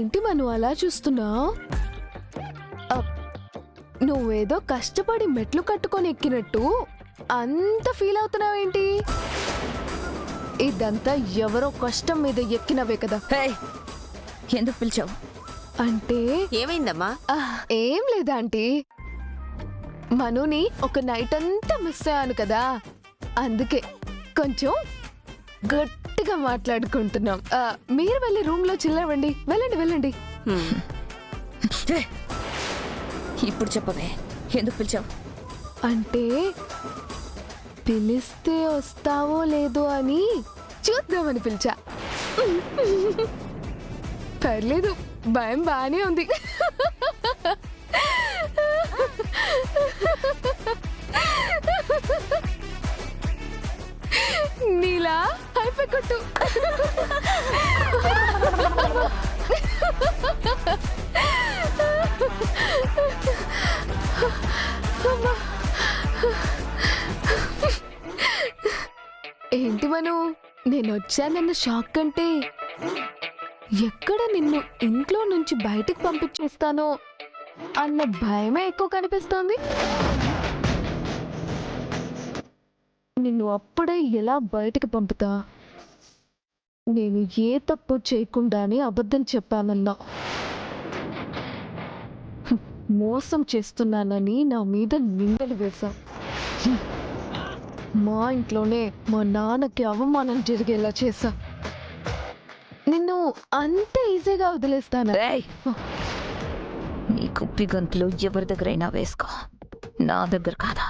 ఏంటి మనం అలా చూస్తున్నావు? నువ్వేదో కష్టపడి మెట్లు కట్టుకొని ఎక్కినట్టు అంత ఫీల్ అవుతున్నావేంటి? ఇదంతా ఎవరో కష్టం మీద ఎక్కినవే కదా. ఎందుకు పిలిచావు? అంటే ఏమైందమ్మా? ఏం లేదా ఆంటీ, మనుని ఒక నైట్ అంతా మిస్ అయ్యాను కదా, అందుకే కొంచెం గట్టిగా మాట్లాడుకుంటున్నాం. మీరు వెళ్ళి రూమ్ లో చిల్లవండి. వెళ్ళండి వెళ్ళండి. ఇప్పుడు చెప్పవే, ఎందుకు పిలిచావు? అంటే పిలిస్తే వస్తావో లేదో అని చూద్దామని పిలిచా. పర్లేదు, భయం బానే ఉంది. నీలా అయిపోయి కొట్టు. ఏంటి మను, నేను వచ్చానన్న షాక్ కంటే ఎక్కడ నిన్ను ఇంట్లో నుంచి బయటికి పంపించేస్తానో అన్న భయమే ఎక్కువ కనిపిస్తోంది. నిన్ను అప్పుడే ఎలా బయటికి పంపుతా? నేను ఏ తప్పు చేయకుండానే అబద్ధం చెప్పానన్నా, మోసం చేస్తున్నానని నా మీద నిందలు వేశా. మా ఇంట్లోనే మా నాన్నకి అవమానం జరిగేలా చేశా. నిన్ను అంత ఈజీగా వదిలేస్తాను? నీ కుప్పి గంతులు ఎవరి దగ్గరైనా వేసుకో, నా దగ్గర కాదా.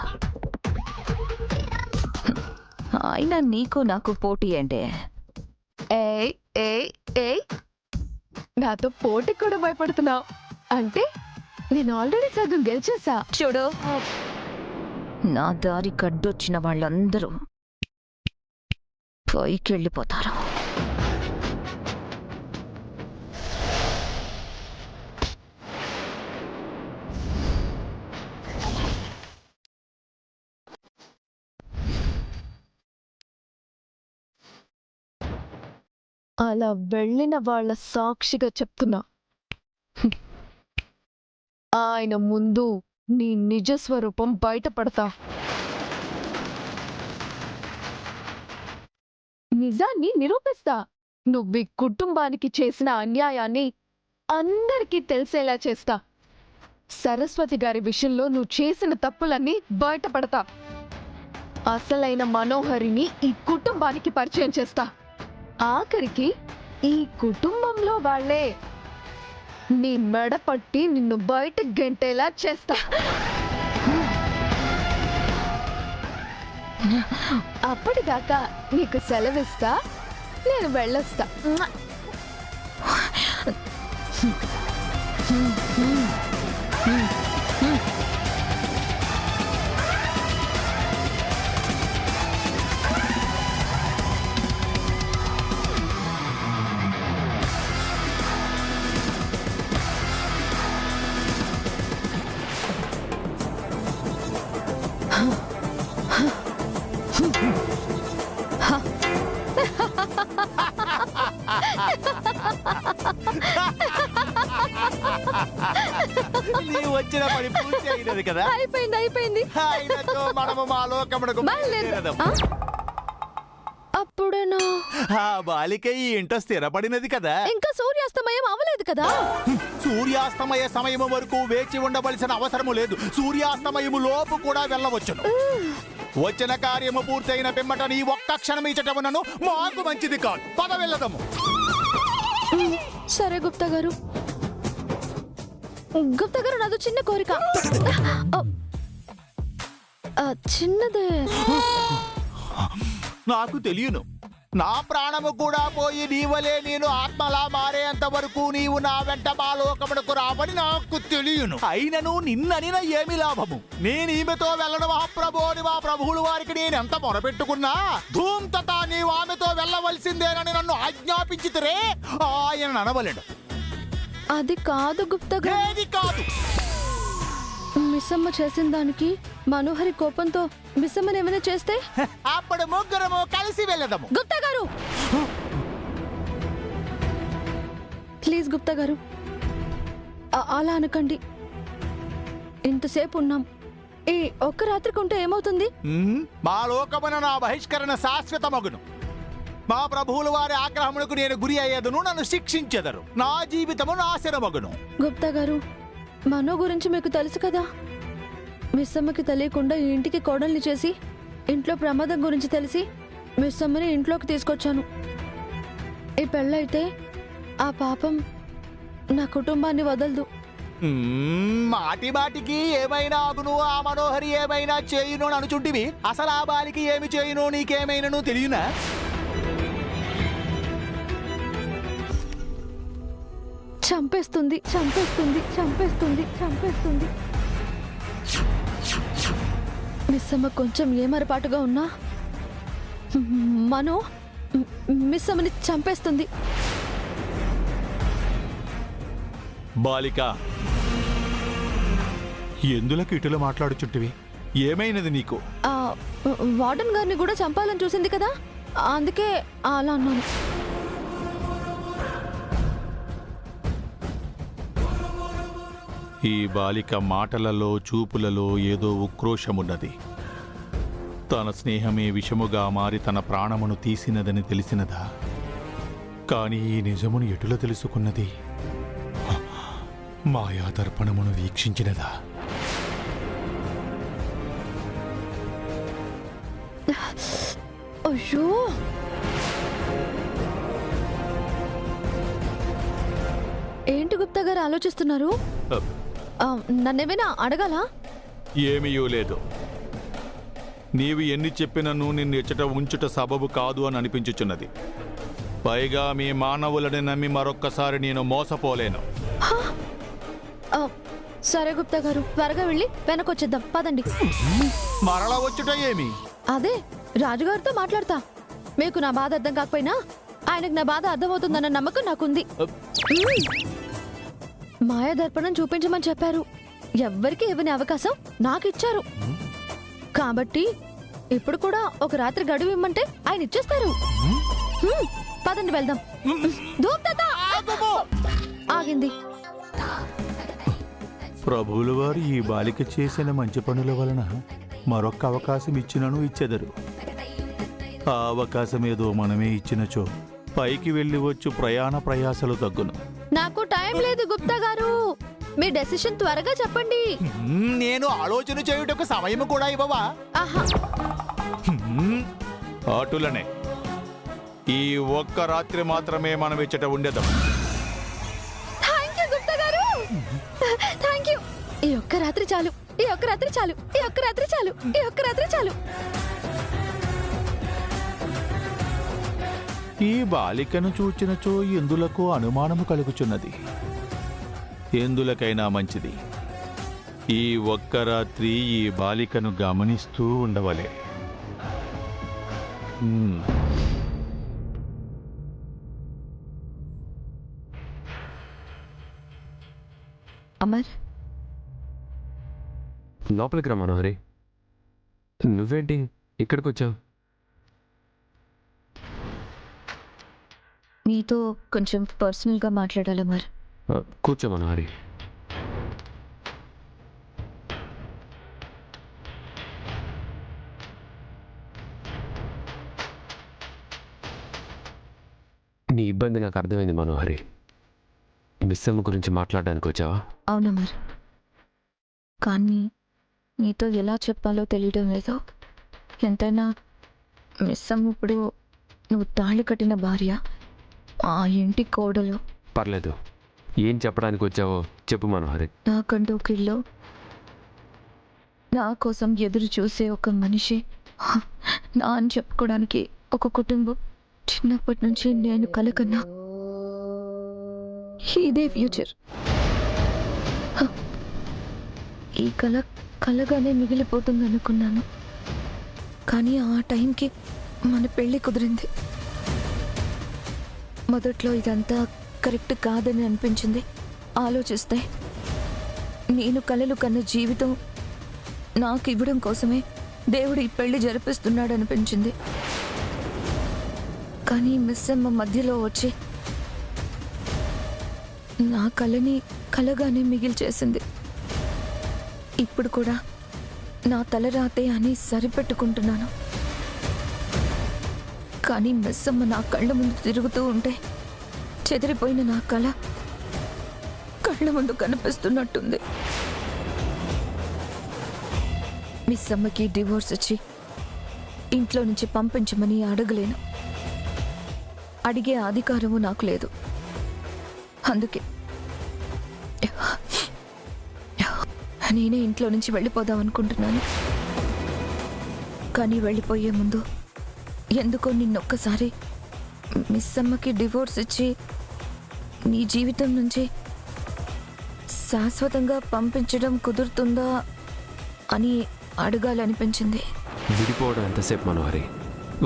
అయినా నీకు నాకు పోటీ అంటే? ఏయ్ ఏయ్ ఏయ్, నాతో పోటీ కూడా భయపడుతున్నావు అంటే? నేను ఆల్రెడీ సగం గెలిచేసా. చూడు, నా దారి కడ్డొచ్చిన వాళ్ళందరూ పైకి వెళ్ళిపోతారు. అలా వెళ్ళిన వాళ్ళ సాక్షిగా చెప్తున్నా, ఆయన ముందు నీ నిజస్వరూపం బయటపడతా. నిజాన్ని నిరూపిస్తా. నువ్వు ఈ కుటుంబానికి చేసిన అన్యాయాన్ని అందరికీ తెలిసేలా చేస్తా. సరస్వతి గారి విషయంలో నువ్వు చేసిన తప్పులన్నీ బయటపడతా. అసలైన మనోహరిని ఈ కుటుంబానికి పరిచయం చేస్తా. ఆఖరికి ఈ కుటుంబంలో వాళ్ళే నీ మెడ పట్టి నిన్ను బయట గెంటేలా చేస్తా. అప్పటిదాకా నీకు సెలవిస్తా, నేను వెళ్ళొస్తా. నీవు వచ్చిన పని పూర్తి అయినది కదా. అయిపోయింది. ఆయనతో మనము మా లోకమునకు బయలుదేరదాం. అప్పుడేనా ఆ బాలిక ఈ ఇంట స్థిరపడినది కదా. ఇంకా సూర్యాస్తమయం అవ్వలేదు కదా. సూర్యాస్తమయ సమయము వరకు వేచి ఉండవలసిన అవసరము లేదు. సూర్యాస్తమయము లోపు కూడా వెళ్ళవచ్చును. వచ్చిన కార్యము పూర్తయిన పిమ్మట నీ ఒక్క క్షణం ఇచ్చటమునను మాకు మంచిది కాదు. పద వెళ్ళదము. సరే గుప్తా గారు. నాదో చిన్న కోరిక. చిన్నదే. నాకు తెలియను. నా ప్రాణము కూడా పోయి నీవలే నేను ఆత్మలా మారేంత వరకు నీవు నా వెంట మా లోకమునకు రావని నాకు తెలియను. అయినను నిన్ననిన ఏమి లాభము? నేను ఈమెతో వెళ్ళడం మహాప్రభు అని మా ప్రభువులు వారికి నేను ఎంత మొరపెట్టుకున్నా ధూమ్తత నీవు ఆమెతో వెళ్ళవలసిందేనని నన్ను ఆజ్ఞాపించితే ఆయన అనవలేడు. అది కాదు గుప్తా గారు. ఏది కాదు? మిస్సమ్మ చేసిన దానికి మనోహరి కోపంతో మిస్సమ్మని ఏమైనా చేస్తే అప్పుడు ముగ్గురము కలిసి వెళ్ళదము. గుప్తా గారు, ప్లీజ్ గుప్తా గారు, అలా అనకండి. ఇంతసేపు ఉన్నాం, ఈ ఒక్క రాత్రికి ఉంటే ఏమవుతుంది? మా లోకమున నా బహిష్కరణ శాశ్వతమగును. మా ప్రభువుల వారి ఆగ్రహమునకు నేను గురి అయ్యేదను, నన్ను శిక్షించెదరు. నా జీవితము నాశనమగును. గుప్తా గారు, మనో గురించి మీకు తెలుసు కదా. మిస్సమ్మకి తెలియకుండా ఈ ఇంటికి కోడల్ని చేసి ఇంట్లో ప్రమాదం గురించి తెలిసి మిస్సమ్మని ఇంట్లోకి తీసుకొచ్చాను. ఈ పెళ్ళైతే ఆ పాపం నా కుటుంబాన్ని వదలదు. మాటి మాటికి ఏమైనా అగును, ఆ మనోహరి ఏమైనా చేయును అని అనుచుంటివి. అసలు ఆ బాలికి ఏమి చేయును నీకేమైనాను తెలియనా? చంపేస్తుంది, చంపేస్తుంది, చంపేస్తుంది, చంపేస్తుంది. మిస్సమ్మ కొంచెం ఏమరపాటుగా ఉన్నా మనో మిస్సమ్మని చంపేస్తుంది. బాలిక, ఎందులకు ఇటులు మాట్లాడుచుంటివి? ఏమైనది నీకు? ఆ, వార్డెన్ గారిని కూడా చంపాలని చూసింది కదా, అందుకే అలా అన్నాను. ఈ బాలిక మాటలలో చూపులలో ఏదో ఉక్రోషమున్నది. తన స్నేహమే విషముగా మారి తన ప్రాణమును తీసినదని తెలిసినదా? కాని ఈ నిజమును ఎటుల తెలుసుకున్నది? మాయాదర్పణమును వీక్షించినదా? అయ్యో, ఏంటి గుప్తా గారు ఆలోచిస్తున్నారు? నన్నేమైనా అడగాలా? ఏమీయూ లేదు. నీవు ఎన్ని చెప్పినను నిన్ను ఎచ్చట ఉంచుట సబబు కాదు అని అనిపించుచున్నది. పైగా మీ మానవులని నమ్మి మరొక్కసారి నేను మోసపోలేను. సరే గుప్తా గారు, త్వరగా వెళ్ళి వెనకొచ్చేద్దాం, పదండి. మరలా వచ్చుట ఏమి? అదే రాజుగారితో మాట్లాడతా. మీకు నా బాధ అర్థం కాకపోయినా ఆయనకు నా బాధ అర్థమవుతుందన్న నమ్మకం నాకుంది. మాయాదర్పణం చూపించమని చెప్పారు. ఎవ్వరికి ఇవ్వని అవకాశం నాకు ఇచ్చారు. కాబట్టి ఇప్పుడు కూడా ఒక రాత్రి గడువు ఇమ్మంటే ఆయన ఇచ్చేస్తారు. పదండి వెళ్దాం. ఆగింది. ప్రభువుల వారు ఈ బాలిక చేసిన మంచి పనుల వలన మరొక్క అవకాశం ఇచ్చినను ఇచ్చెదరు. ఆ అవకాశం ఏదో మనమే ఇచ్చినచో పైకి వెళ్ళి వచ్చు ప్రయాణ ప్రయాసలు తగ్గును. నాకు టైం లేదు గుప్తా గారు, మీ డెసిషన్ త్వరగా చెప్పండి. నేను ఆలోచన చేయుటకు సమయం కూడా ఇవ్వవా? ఆహా, అటులనే ఈ ఒక్క రాత్రి మాత్రమే మనం ఇచ్చట ఉండేదాం. థాంక్యూ గుప్తా గారు, థాంక్యూ. ఈ ఒక్క రాత్రి చాలు, ఈ ఒక్క రాత్రి చాలు, ఈ ఒక్క రాత్రి చాలు, ఈ ఒక్క రాత్రి చాలు. ఈ బాలికను చూచినచో ఎందులకు అనుమానము కలుగుచున్నది. ఎందులకైనా మంచిది, ఈ ఒక్క రాత్రి ఈ బాలికను గమనిస్తూ ఉండవలే. అమర్, లోపలికి రా మనోహరి. నువ్వేంటి ఇక్కడికి వచ్చావు? నీతో కొంచెం పర్సనల్గా మాట్లాడాలి అమర్. కూర్చో మనోహరి. నీ ఇబ్బంది నాకు అర్థమైంది మనోహరి. మిస్సమ్మ గురించి మాట్లాడడానికి వచ్చావా? అవునమర్, కానీ నీతో ఎలా చెప్పాలో తెలియడం లేదు. ఎంతైనా మిస్సమ్మ ఇప్పుడు నువ్వు తాళి కట్టిన భార్య, ఆ ఇంటి కోడలు. పర్లేదు, ఏం చెప్పడానికి వచ్చావో చెప్పు మనోహరి. నాకంటూ ఒక ఇల్లు, నా కోసం ఎదురు చూసే ఒక మనిషి, నా అని చెప్పుకోవడానికి ఒక కుటుంబం. చిన్నప్పటి నుంచి నేను కలకన్నా ఇదే ఫ్యూచర్. ఈ కళ కలగానే మిగిలిపోతుంది అనుకున్నాను, కానీ ఆ టైంకి మన పెళ్ళి కుదిరింది. మొదట్లో ఇదంతా కరెక్ట్ కాదని అనిపించింది. ఆలోచిస్తే నేను కలలు కన్న జీవితం నాకు ఇవ్వడం కోసమే దేవుడు ఈ పెళ్లి జరిపిస్తున్నాడు అనిపించింది. కానీ మిస్సమ్మ మధ్యలో వచ్చి నా కళని కలగానే మిగిల్చేసింది. ఇప్పుడు కూడా నా తలరాతే అని సరిపెట్టుకుంటున్నాను. కానీ మిస్సమ్మ నా కళ్ళ ముందు తిరుగుతూ ఉంటే చెదిరిపోయిన నా కళ కళ్ళ ముందు కనిపిస్తున్నట్టుంది. మిస్సమ్మకి డివోర్స్ ఇచ్చి ఇంట్లో నుంచి పంపించమని అడగలేను. అడిగే అధికారము నాకు లేదు. అందుకే నేనే ఇంట్లో నుంచి వెళ్ళిపోదాం అనుకుంటున్నాను. కానీ వెళ్ళిపోయే ముందు ఎందుకో నిన్నొక్కసారి మిస్సమ్మకి డివోర్స్ ఇచ్చి నీ జీవితం నుంచి శాశ్వతంగా పంపించడం కుదురుతుందా అని అడగాలనిపించింది. విడిపోవడం ఎంతసేపు మనోహరి?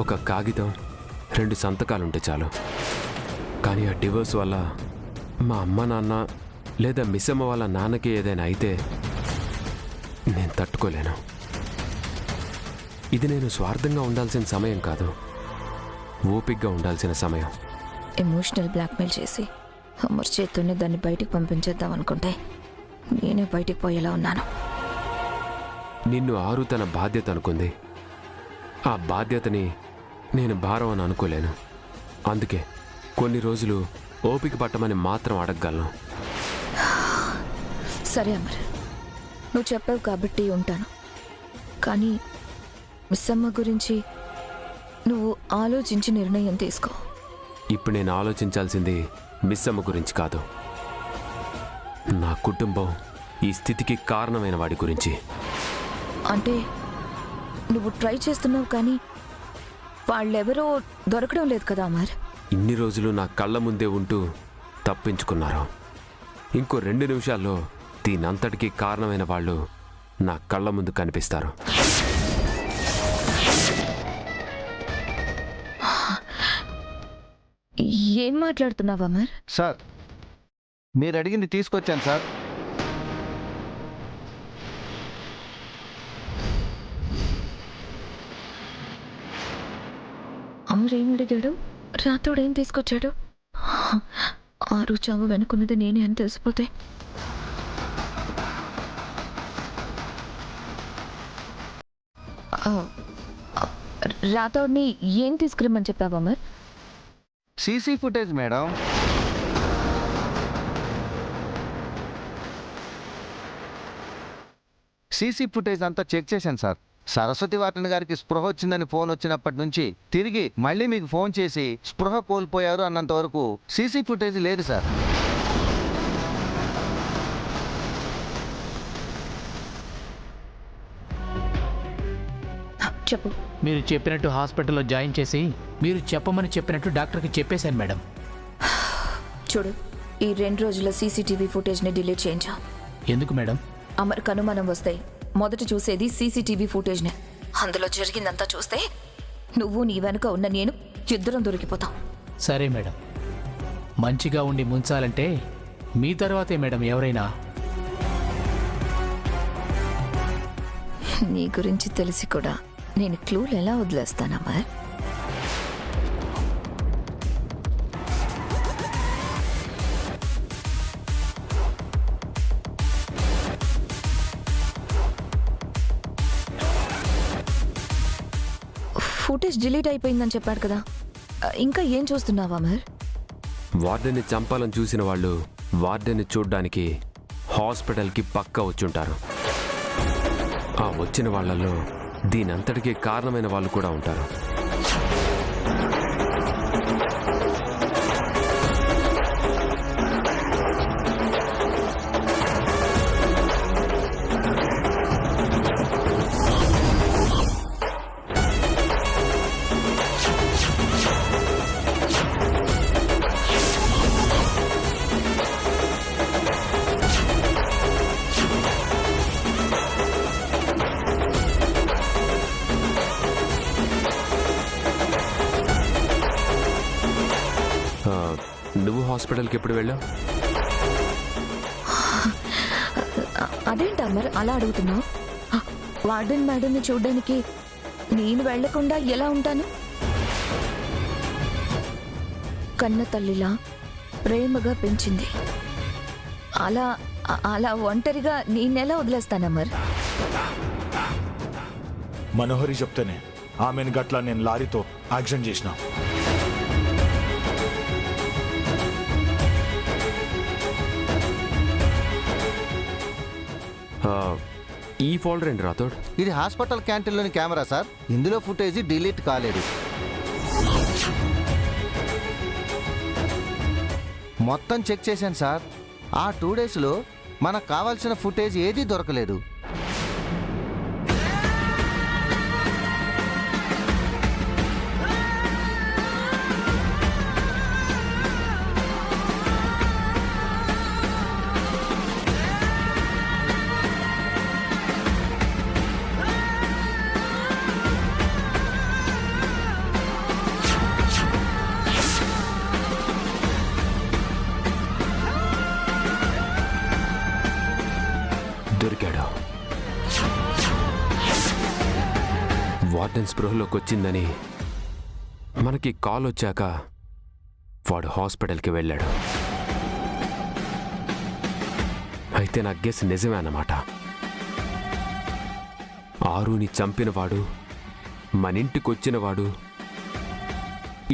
ఒక కాగితం 2 సంతకాలుంటే చాలు. కానీ ఆ డివోర్స్ వల్ల మా అమ్మ నాన్న లేదా మిస్సమ్మ వాళ్ళ నాన్నకి ఏదైనా అయితే నేను తట్టుకోలేను. ఇది నేను స్వార్థంగా ఉండాల్సిన సమయం కాదు, ఓపిగ్గా ఉండాల్సిన సమయం. ఎమోషనల్ బ్లాక్మెయిల్ చేసి అమర్ చేతుల్ని దాన్ని బయటికి పంపించేద్దాం అనుకుంటే నేనే బయటికి పోయేలా ఉన్నాను. నిన్ను ఆరు తన బాధ్యత అనుకుంది. ఆ బాధ్యతని నేను భారం అని అనుకోలేను. అందుకే కొన్ని రోజులు ఓపిక పట్టమని మాత్రం అడగగలను. సరే అమర్, నువ్వు చెప్పావు కాబట్టి ఉంటాను. కానీ మిస్సమ్మ గురించి నువ్వు ఆలోచించి నిర్ణయం తీసుకో. ఇప్పుడు నేను ఆలోచించాల్సింది మిస్సమ్మ గురించి కాదు, నా కుటుంబం ఈ స్థితికి కారణమైన వాడి గురించి. అంటే నువ్వు ట్రై చేస్తున్నావు కానీ వాళ్ళెవరో దొరకడం లేదు కదా అమర్. ఇన్ని రోజులు నా కళ్ళ ముందే ఉంటూ తప్పించుకున్నారు. ఇంకో 2 నిమిషాల్లో దీనంతటికీ కారణమైన వాళ్ళు నా కళ్ళ ముందు కనిపిస్తారు. ఏం మాట్లాడుతున్నావు అమర్? సార్, మీరు అడిగింది తీసుకొచ్చాను సార్. అమర్ ఏం అడిగాడు? రాతోడు ఏం తీసుకొచ్చాడు? ఆరు చావు వెనుకున్నది నేనే అని తెలిసిపోతే రాతోడిని ఏం తీసుకురమ్మని చెప్పావు Amar? CC footage madam. CC footage అంతా చెక్ చేశాను సార్. సరస్వతి వాటన్ గారికి స్పృహ వచ్చిందని ఫోన్ వచ్చినప్పటి నుంచి తిరిగి మళ్ళీ మీకు ఫోన్ చేసి స్పృహ కోల్పోయారు అన్నంత వరకు సీసీ ఫుటేజ్ లేదు సార్. చెప్పు. మీరు చెప్పినట్టు హాస్పిటల్లో జాయిన్ చేసి మీరు చెప్పమని చెప్పినట్టు డాక్టర్కి చెప్పేశాను మేడం. చూడు, ఈ 2 రోజుల సీసీటీవీ ఫుటేజ్ని డిలీట్ చేయించా. ఎందుకు మేడం? అమర్కి అనుమానం వస్తాయి. మొదట చూసేది సీసీటీవీ ఫుటేజ్నే. అందులో జరిగిందంతా చూస్తే నువ్వు నీ వెనుక ఉన్న నేను ఇద్దరం దొరికిపోతాం. సరే మేడం. మంచిగా ఉండి ముంచాలంటే మీ తర్వాతే మేడం ఎవరైనా. నీ గురించి తెలిసి కూడా నేను క్లూలు ఎలా వదిలేస్తానమ్మా? ఫుటేజ్ డిలీట్ అయిపోయిందని చెప్పాడు కదా, ఇంకా ఏం చూస్తున్నావా అమర్? వార్డెన్ని చంపాలని చూసిన వాళ్ళు వార్డెన్ని చూడ్డానికి హాస్పిటల్కి పక్కా వచ్చుంటారు. ఆ వచ్చిన వాళ్ళల్లో దీనంతటికీ కారణమైన వాళ్ళు కూడా ఉంటారు. నువ్వు హాస్పిటల్కి ఎప్పుడు వెళ్ళావు? అదేంటి అమర్ అలా అడుగుతున్నావు? వార్డెన్ మేడంని చూడ్డానికి నేను వెళ్లకుండా ఎలా ఉంటాను? కన్న తల్లిలా ప్రేమగా పెంచింది. అలా అలా ఒంటరిగా నేనెలా వదిలేస్తాను అమర్? మనోహరి చెప్తేనే ఆమెను గట్లా నేను లారీతో యాక్సిడెంట్ చేసిన. ఆ, ఈ ఫోల్డర్ ఏంటి రాథోడ్? ఇది హాస్పిటల్ క్యాంటీన్లోని కెమెరా సార్. ఇందులో ఫుటేజ్ డిలీట్ కాలేదు. మొత్తం చెక్ చేశాను సార్. ఆ 2 డేస్లో మనకు కావాల్సిన ఫుటేజ్ ఏదీ దొరకలేదు. దొరికాడు. వార్డెన్ స్పృహలోకి వచ్చిందని మనకి కాల్ వచ్చాక వాడు హాస్పిటల్కి వెళ్ళాడు. అయితే నా గెస్ నిజమే అన్నమాట. ఆరుని చంపినవాడు, మన ఇంటికి వచ్చినవాడు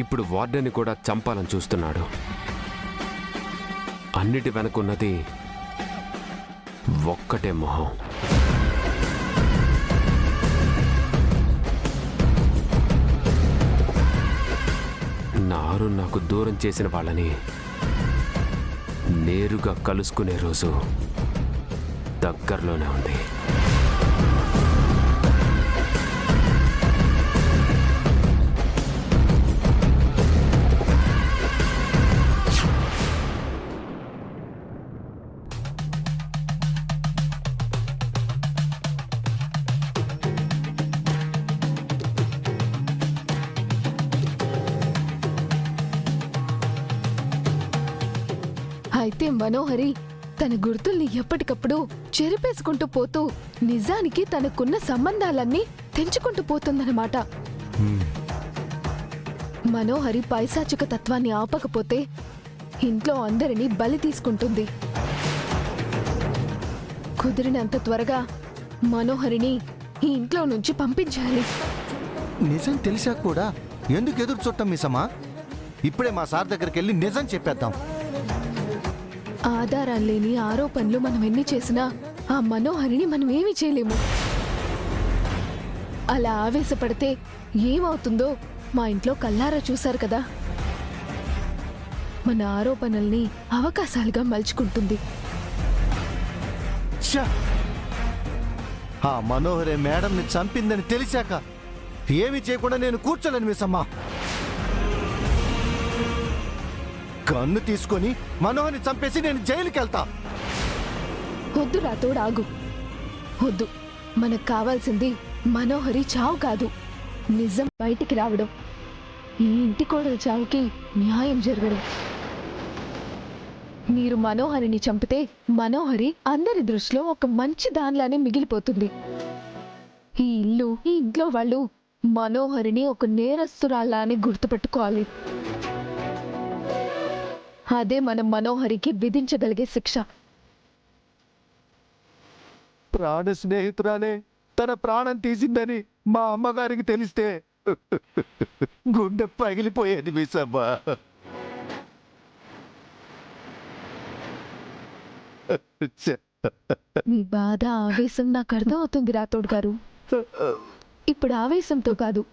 ఇప్పుడు వార్డెన్ని కూడా చంపాలని చూస్తున్నాడు. అన్నిటి వెనకున్నది ఒక్కటే మొహం. నారు నాకు దూరం చేసిన వాళ్ళని నేరుగా కలుసుకునే రోజు దగ్గరలోనే ఉంది. అయితే మనోహరి తన గుర్తుల్ని ఎప్పటికప్పుడు చెరిపేసుకుంటూ పోతూ నిజానికి తనకున్న సంబంధాలన్నీ తెంచుకుంటూ పోతుందన్నమాట. మనోహరి పైశాచిక తత్వాన్ని ఆపకపోతే ఇంట్లో అందరినీ బలి తీసుకుంటుంది. కుదిరినంత త్వరగా మనోహరిని ఈ ఇంట్లో నుంచి పంపించాలి. నిజం తెలిసా కూడా ఎందుకు ఎదురు చుట్టం మిసమ్మా? ఇప్పుడే మా సార్ దగ్గరికి వెళ్ళి నిజం చెప్పేద్దాం. ఆధారాలు లేని ఆరోపణలు మనం ఎన్ని చేసినా ఆ మనోహరిని మనం ఏమీ చేయలేము. అలా ఆవేశపడితే ఏమవుతుందో మా ఇంట్లో కల్లారా చూశారు కదా. మన ఆరోపణల్ని అవకాశాలుగా మలుచుకుంటుంది. ఛ! ఆ మనోహరే మేడంని చంపిందని తెలిసాక ఏమీ చేయకుండా నేను కూర్చోలేను మిసమ్మా. గన్ను తీసుకొని మనోహర్ని చంపేసి నేను జైలుకి వెళ్తా. వద్దు రాతోడు, ఆగు. వద్దు. మనకు కావాల్సింది మనోహరి చావు కాదు, నిజం బయటికి రావడం. ఈ ఇంటి కోడల చావుకి న్యాయం జరగడం. మీరు మనోహరిని చంపితే మనోహరి అందరి దృష్టిలో ఒక మంచి దానిలానే మిగిలిపోతుంది. ఈ ఇల్లు, ఈ ఇంట్లో వాళ్ళు మనోహరిని ఒక నేరస్తురాళ్ళని గుర్తుపెట్టుకోవాలి. అదే మనం మనోహరికి విధించగలిగే శిక్ష. ప్రాణ స్నేహితురాలే తన ప్రాణం తీసిందని మా అమ్మగారికి తెలిస్తే గుండె పగిలిపోయేది మిసమ్మా. మీ బాధ, ఆవేశం నాకు అర్థం అవుతుంది రాతోడు గారు. ఇప్పుడు ఆవేశంతో కాదు,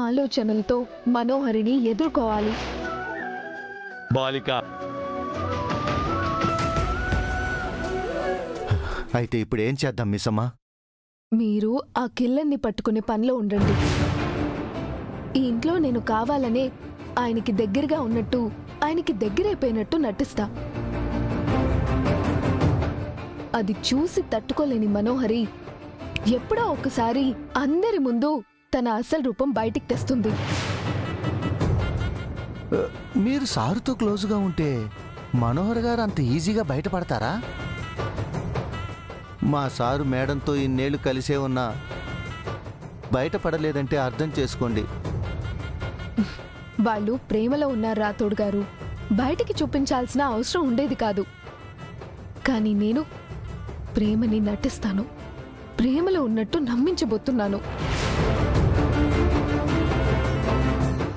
ఆలోచనలతో మనోహరిని ఎదుర్కోవాలి. బాలిక, అయితే ఇప్పుడు ఏం చేద్దాం మిసమ్మా? మీరు ఆ కిల్లర్ని పట్టుకునే పనిలో ఉండండి. ఈ ఇంట్లో నేను కావాలనే ఆయనకి దగ్గరగా ఉన్నట్టు, ఆయనకి దగ్గరైపోయినట్టు నటిస్తా. అది చూసి తట్టుకోలేని మనోహరి ఎప్పుడో ఒకసారి అందరి ముందు తన అసలు రూపం బయటికి తెస్తుంది. మీరు సారుతో క్లోజ్గా ఉంటే మనోహర్ గారు అంత ఈజీగా బయటపడతారా? మా సారు మేడంతో ఇన్నేళ్లు కలిసే ఉన్నా బయటపడలేదంటే అర్థం చేసుకోండి. వాళ్ళు ప్రేమలో ఉన్నారు రాతోడు గారు, బయటికి చూపించాల్సిన అవసరం ఉండేది కాదు. కానీ నేను ప్రేమని నటిస్తాను, ప్రేమలో ఉన్నట్టు నమ్మించబోతున్నాను.